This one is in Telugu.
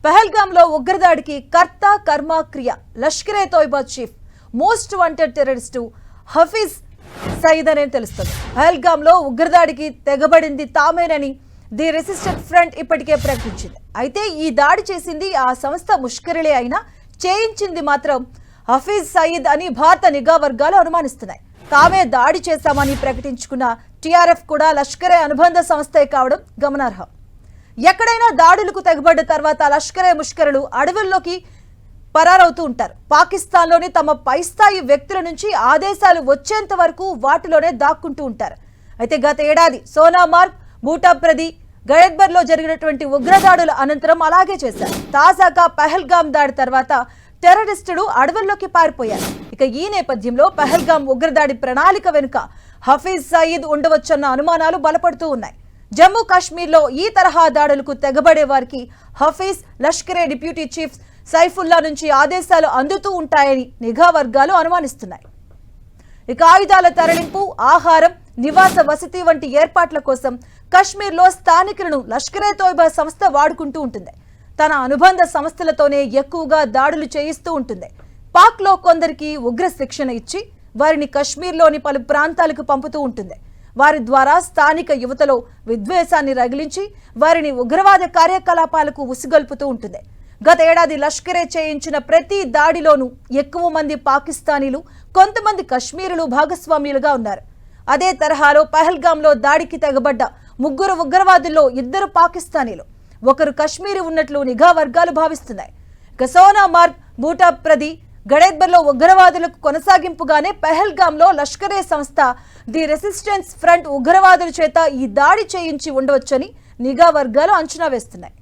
పహల్గామ్లో ఉగ్రదాడికి కర్త కర్మ క్రియ Lashkar-e Taiba chief most wanted terrorist Hafiz Saeed అనే తెలుస్తుంది. పహల్గామ్లో ఉగ్రదాడికి తెగబడింది తామేనని ది రెసిస్టెంట్ ఫ్రంట్ ఇప్పటికే ప్రకటించింది. అయితే ఈ దాడి చేసింది ఆ సంస్థ ముష్కరులే అయినా చేయించింది మాత్రం హఫీజ్ సయీద్ అని భారత నిఘా వర్గాలు అనుమానిస్తున్నాయి. తామే దాడి చేశామని ప్రకటించుకున్న టీఆర్ఎఫ్ కూడా లష్కరే అనుబంధ సంస్థే కావడం గమనార్హం. ఎక్కడైనా దాడులకు తెగబడ్డ తర్వాత లష్కరే ముష్కరులు అడవుల్లోకి పరారవుతూ ఉంటారు. పాకిస్తాన్లోని తమ పైస్థాయి వ్యక్తుల నుంచి ఆదేశాలు వచ్చేంత వరకు వాటిలోనే దాక్కుంటూ ఉంటారు. అయితే గత ఏడాది సోనామార్గ్, బూటాప్రది, గయద్బర్లో జరిగినటువంటి ఉగ్రదాడుల అనంతరం అలాగే చేశారు. తాజాగా పహల్గామ్ దాడి తర్వాత టెర్రరిస్టులు అడవుల్లోకి పారిపోయారు. ఇక ఈ నేపథ్యంలో పహల్గామ్ ఉగ్రదాడి ప్రణాళిక వెనుక హఫీజ్ సయీద్ ఉండవచ్చన్న అనుమానాలు బలపడుతూ ఉన్నాయి. జమ్మూ కాశ్మీర్లో ఈ తరహా దాడులకు తెగబడే వారికి హఫీజ్, లష్కరే డిప్యూటీ చీఫ్ సైఫుల్లా నుంచి ఆదేశాలు అందుతూ ఉంటాయని నిఘా వర్గాలు అనుమానిస్తున్నాయి. ఇక ఆయుధాల తరలింపు, ఆహారం, నివాస వసతి వంటి ఏర్పాట్ల కోసం కశ్మీర్లో స్థానికులను లష్కరే తోయిబా సంస్థ వాడుకుంటూ ఉంటుంది. తన అనుబంధ సంస్థలతోనే ఎక్కువగా దాడులు చేయిస్తూ ఉంటుంది. పాక్లో కొందరికి ఉగ్ర శిక్షణ ఇచ్చి వారిని కశ్మీర్లోని పలు ప్రాంతాలకు పంపుతూ ఉంటుంది. వారి ద్వారా స్థానిక యువతలో విద్వేషాన్ని రగిలించి వారిని ఉగ్రవాద కార్యకలాపాలకు ఉసిగొల్పుతూ ఉంటుంది. గత ఏడాది లష్కరే చేయించిన ప్రతి దాడిలోనూ ఎక్కువ మంది పాకిస్తానీలు, కొంతమంది కశ్మీరులు భాగస్వామ్యులుగా ఉన్నారు. అదే తరహాలో పహల్గామ్లో దాడికి తెగబడ్డ 3 ఉగ్రవాదుల్లో 2 పాకిస్తానీలు, 1 కశ్మీరీ ఉన్నట్లు నిఘా వర్గాలు భావిస్తున్నాయి. ఇక సోనామార్గ్, బూటాప్రది, గడేద్బర్లో ఉగ్రవాదులకు కొనసాగింపుగానే పహల్గామ్లో లష్కరే సంస్థ ది రెసిస్టెన్స్ ఫ్రంట్ ఉగ్రవాదుల చేత ఈ దాడి చేయించి ఉండవచ్చని నిఘా వర్గాలు అంచనా వేస్తున్నాయి.